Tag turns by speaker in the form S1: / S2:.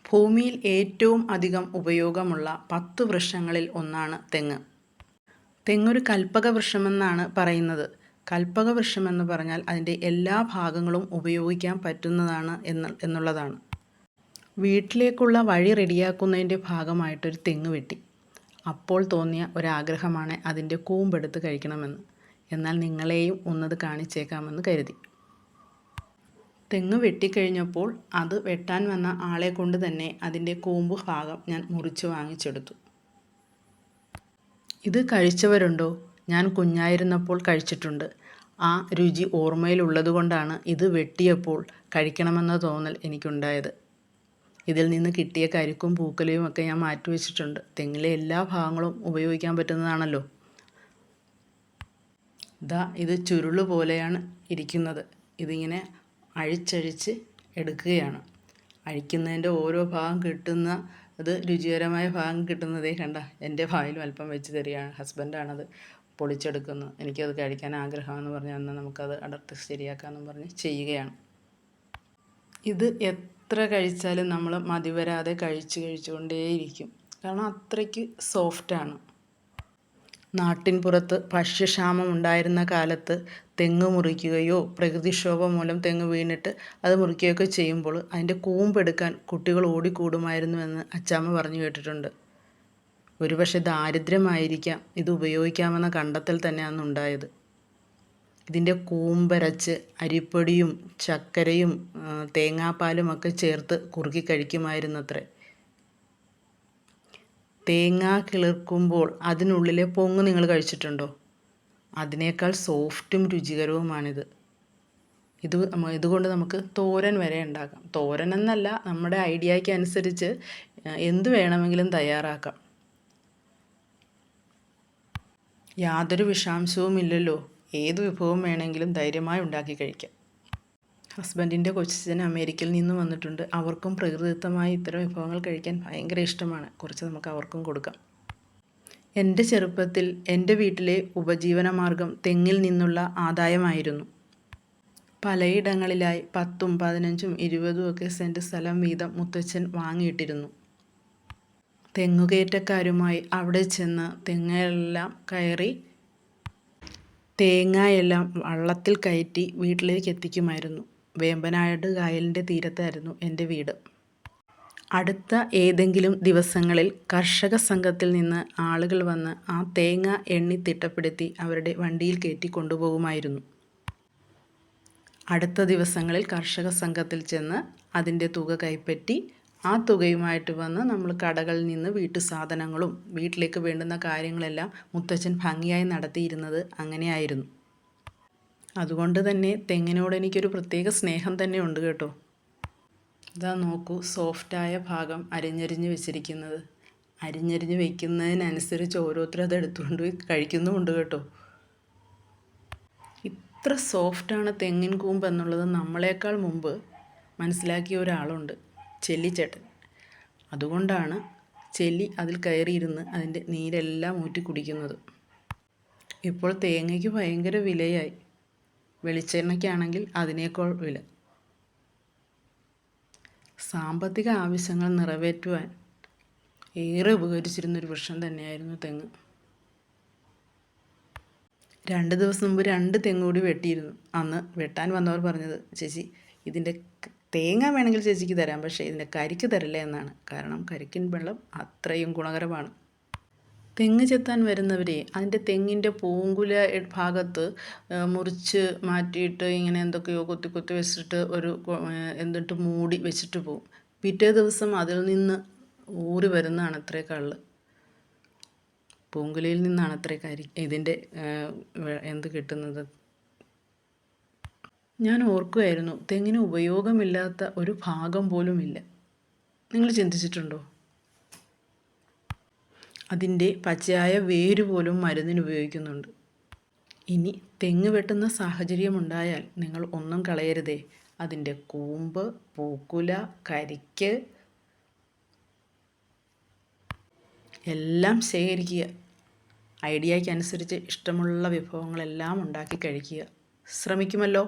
S1: ഭൂമിയിൽ ഏറ്റവും അധികം ഉപയോഗമുള്ള 10 വൃക്ഷങ്ങളിൽ ഒന്നാണ് തെങ്ങ്. തെങ്ങൊരു കൽപ്പക വൃക്ഷമെന്നാണ് പറയുന്നത്. കൽപ്പക വൃക്ഷമെന്ന് പറഞ്ഞാൽ അതിൻ്റെ എല്ലാ ഭാഗങ്ങളും ഉപയോഗിക്കാൻ പറ്റുന്നതാണ് എന്നുള്ളതാണ്. വീട്ടിലേക്കുള്ള വഴി റെഡിയാക്കുന്നതിൻ്റെ ഭാഗമായിട്ടൊരു തെങ്ങ് വെട്ടി. അപ്പോൾ തോന്നിയ ഒരാഗ്രഹമാണ് അതിൻ്റെ കൂമ്പെടുത്ത് കഴിക്കണമെന്ന്. എന്നാൽ നിങ്ങളെയും ഒന്നത് കാണിച്ചേക്കാമെന്ന് കരുതി. തെങ്ങ് വെട്ടിക്കഴിഞ്ഞപ്പോൾ അത് വെട്ടാൻ വന്ന ആളെ കൊണ്ട് തന്നെ അതിൻ്റെ കൂമ്പ് ഭാഗം ഞാൻ മുറിച്ച് വാങ്ങിച്ചെടുത്തു. ഇത് കഴിച്ചവരുണ്ടോ? ഞാൻ കുഞ്ഞായിരുന്നപ്പോൾ കഴിച്ചിട്ടുണ്ട്. ആ രുചി ഓർമ്മയിലുള്ളതുകൊണ്ടാണ് ഇത് വെട്ടിയപ്പോൾ കഴിക്കണമെന്ന തോന്നൽ എനിക്കുണ്ടായത്. ഇതിൽ നിന്ന് കിട്ടിയ കരിക്കും പൂക്കലയും ഒക്കെ ഞാൻ മാറ്റിവെച്ചിട്ടുണ്ട്. തെങ്ങിലെ എല്ലാ ഭാഗങ്ങളും ഉപയോഗിക്കാൻ പറ്റുന്നതാണല്ലോ. ഇത് ചുരുള് പോലെയാണ് ഇരിക്കുന്നത്. ഇതിങ്ങനെ അഴിച്ചഴിച്ച് എടുക്കുകയാണ്. അഴിക്കുന്നതിൻ്റെ ഓരോ ഭാഗം കിട്ടുന്ന രുചികരമായ ഭാഗം കിട്ടുന്നതേ കണ്ട എൻ്റെ വായിലും അല്പം വെച്ച് തരികയാണ്. ഹസ്ബൻഡാണത് പൊളിച്ചെടുക്കുന്നത്. എനിക്കത് കഴിക്കാൻ ആഗ്രഹമെന്ന് പറഞ്ഞ് എന്നാൽ നമുക്കത് അടർത്തി ശരിയാക്കാമെന്ന് പറഞ്ഞ് ചെയ്യുകയാണ്. ഇത് എത്ര കഴിച്ചാലും നമ്മൾ മതിവരാതെ കഴിച്ചുകൊണ്ടേയിരിക്കും. കാരണം അത്രയ്ക്ക് സോഫ്റ്റാണ്. നാട്ടിൻപുറത്ത് ഭക്ഷ്യക്ഷാമം ഉണ്ടായിരുന്ന കാലത്ത് തെങ്ങ് മുറിക്കുകയോ പ്രകൃതിക്ഷോഭം മൂലം തെങ്ങ് വീണിട്ട് അത് മുറിക്കുകയൊക്കെ ചെയ്യുമ്പോൾ അതിൻ്റെ കൂമ്പെടുക്കാൻ കുട്ടികൾ ഓടിക്കൂടുമായിരുന്നുവെന്ന് അച്ചാമ്മ പറഞ്ഞു കേട്ടിട്ടുണ്ട്. ഒരുപക്ഷെ ദാരിദ്ര്യമായിരിക്കാം ഇത് ഉപയോഗിക്കാമെന്ന കണ്ടെത്തൽ തന്നെ അന്നുണ്ടായത്. ഇതിൻ്റെ കൂമ്പരച്ച് അരിപ്പൊടിയും ശർക്കരയും തേങ്ങാപ്പാലും ഒക്കെ ചേർത്ത് കുറുക്കി കഴിക്കുമായിരുന്നത്രേ. തേങ്ങ കിളിർക്കുമ്പോൾ അതിനുള്ളിലെ പൊങ്ങ് നിങ്ങൾ കഴിച്ചിട്ടുണ്ടോ? അതിനേക്കാൾ സോഫ്റ്റും രുചികരവുമാണിത്. ഇതുകൊണ്ട് നമുക്ക് തോരൻ വരെ ഉണ്ടാക്കാം. തോരൻ എന്നല്ല, നമ്മുടെ ഐഡിയയ്ക്ക് അനുസരിച്ച് എന്ത് വേണമെങ്കിലും തയ്യാറാക്കാം. യാതൊരു വിഷാംശവും ഇല്ലല്ലോ. ഏത് വിഭവം വേണമെങ്കിലും ധൈര്യമായി ഉണ്ടാക്കി കഴിക്കാം. ഹസ്ബൻഡിൻ്റെ കൊച്ചച്ഛൻ അമേരിക്കയിൽ നിന്ന് വന്നിട്ടുണ്ട്. അവർക്കും പ്രകൃതിദത്തമായി ഇത്തരം വിഭവങ്ങൾ കഴിക്കാൻ ഭയങ്കര ഇഷ്ടമാണ്. കുറച്ച് നമുക്ക് അവർക്കും കൊടുക്കാം. എൻ്റെ ചെറുപ്പത്തിൽ എൻ്റെ വീട്ടിലെ ഉപജീവനമാർഗം തെങ്ങിൽ നിന്നുള്ള ആദായമായിരുന്നു. പലയിടങ്ങളിലായി 10, 15, 20 ഒക്കെ സെൻറ്റ് സ്ഥലം വീതം മുത്തച്ഛൻ വാങ്ങിയിട്ടിരുന്നു. തെങ്ങുകയറ്റക്കാരുമായി അവിടെ ചെന്ന് തെങ്ങെല്ലാം കയറി തേങ്ങയെല്ലാം വള്ളത്തിൽ കയറ്റി വീട്ടിലേക്ക് എത്തിക്കുമായിരുന്നു. വേമ്പനാട് കായലിൻ്റെ തീരത്തായിരുന്നു എൻ്റെ വീട്. അടുത്ത ഏതെങ്കിലും ദിവസങ്ങളിൽ കർഷക സംഘത്തിൽ നിന്ന് ആളുകൾ വന്ന് ആ തേങ്ങ എണ്ണി തിട്ടപ്പെടുത്തി അവരുടെ വണ്ടിയിൽ കയറ്റി കൊണ്ടുപോകുമായിരുന്നു. അടുത്ത ദിവസങ്ങളിൽ കർഷക സംഘത്തിൽ ചെന്ന് അതിൻ്റെ തുക കൈപ്പറ്റി ആ തുകയുമായിട്ട് വന്ന് നമ്മൾ കടകളിൽ നിന്ന് വീട്ടു സാധനങ്ങളും വീട്ടിലേക്ക് വേണ്ടുന്ന കാര്യങ്ങളെല്ലാം മുത്തച്ഛൻ ഭംഗിയായി നടത്തിയിരുന്നത് അങ്ങനെയായിരുന്നു. അതുകൊണ്ട് തന്നെ തെങ്ങിനോട് എനിക്കൊരു പ്രത്യേക സ്നേഹം തന്നെ ഉണ്ട് കേട്ടോ. ഇതാ നോക്കൂ, സോഫ്റ്റായ ഭാഗം അരിഞ്ഞരിഞ്ഞ് വെച്ചിരിക്കുന്നത്. അരിഞ്ഞരിഞ്ഞ് വെക്കുന്നതിനനുസരിച്ച് ഓരോരുത്തരും അത് എടുത്തുകൊണ്ട് പോയി കഴിക്കുന്നുമുണ്ട് കേട്ടോ. ഇത്ര സോഫ്റ്റാണ് തെങ്ങിൻ കൂമ്പ് എന്നുള്ളത് നമ്മളെക്കാൾ മുമ്പ് മനസ്സിലാക്കിയ ഒരാളുണ്ട്, ചെല്ലിച്ചേട്ടൻ. അതുകൊണ്ടാണ് ചെല്ലി അതിൽ കയറിയിരുന്ന് അതിൻ്റെ നീരെല്ലാം ഊറ്റി കുടിക്കുന്നത്. ഇപ്പോൾ തേങ്ങയ്ക്ക് ഭയങ്കര വിലയായി. വെളിച്ചെണ്ണയ്ക്കാണെങ്കിൽ അതിനേക്കാൾ വില. സാമ്പത്തിക ആവശ്യങ്ങൾ നിറവേറ്റുവാൻ ഏറെ ഉപകരിച്ചിരുന്നൊരു വൃക്ഷം തന്നെയായിരുന്നു തെങ്ങ്. 2 ദിവസം മുമ്പ് 2 തെങ്ങ് കൂടി വെട്ടിയിരുന്നു. അന്ന് വെട്ടാൻ വന്നവർ പറഞ്ഞത്, ചേച്ചി ഇതിൻ്റെ തേങ്ങ വേണമെങ്കിൽ ചേച്ചിക്ക് തരാം, പക്ഷേ ഇതിൻ്റെ കരിക്ക് തരില്ല എന്നാണ്. കാരണം കരിക്കിൻ വെള്ളം അത്രയും ഗുണകരമാണ്. തെങ്ങ് ചെത്താൻ വരുന്നവരെ അതിൻ്റെ തെങ്ങിൻ്റെ പൂങ്കുല ഭാഗത്ത് മുറിച്ച് മാറ്റിയിട്ട് ഇങ്ങനെ എന്തൊക്കെയോ കൊത്തി വെച്ചിട്ട് എന്നിട്ട് മൂടി വെച്ചിട്ട് പോകും. പിറ്റേ ദിവസം അതിൽ നിന്ന് ഊറി വരുന്നതാണ് അത്രേ കള്ള്. പൂങ്കുലയിൽ നിന്നാണ് അത്രേ ഇതിൻ്റെ കിട്ടുന്നത്. ഞാൻ ഓർക്കുമായിരുന്നു, തെങ്ങിന് ഉപയോഗമില്ലാത്ത ഒരു ഭാഗം പോലും ഇല്ല. നിങ്ങൾ ചിന്തിച്ചിട്ടുണ്ടോ? അതിൻ്റെ പച്ചയായ വേര് പോലും മരുന്നിന് ഉപയോഗിക്കുന്നുണ്ട്. ഇനി തെങ്ങ് വെട്ടുന്ന സാഹചര്യമുണ്ടായാൽ നിങ്ങൾ ഒന്നും കളയരുതേ. അതിൻ്റെ കൂമ്പ്, പൂക്കുല, കരിക്ക് എല്ലാം ശേഖരിക്കുക. ഐഡിയയ്ക്കനുസരിച്ച് ഇഷ്ടമുള്ള വിഭവങ്ങളെല്ലാം ഉണ്ടാക്കി കഴിക്കുക. ശ്രമിക്കുമല്ലോ?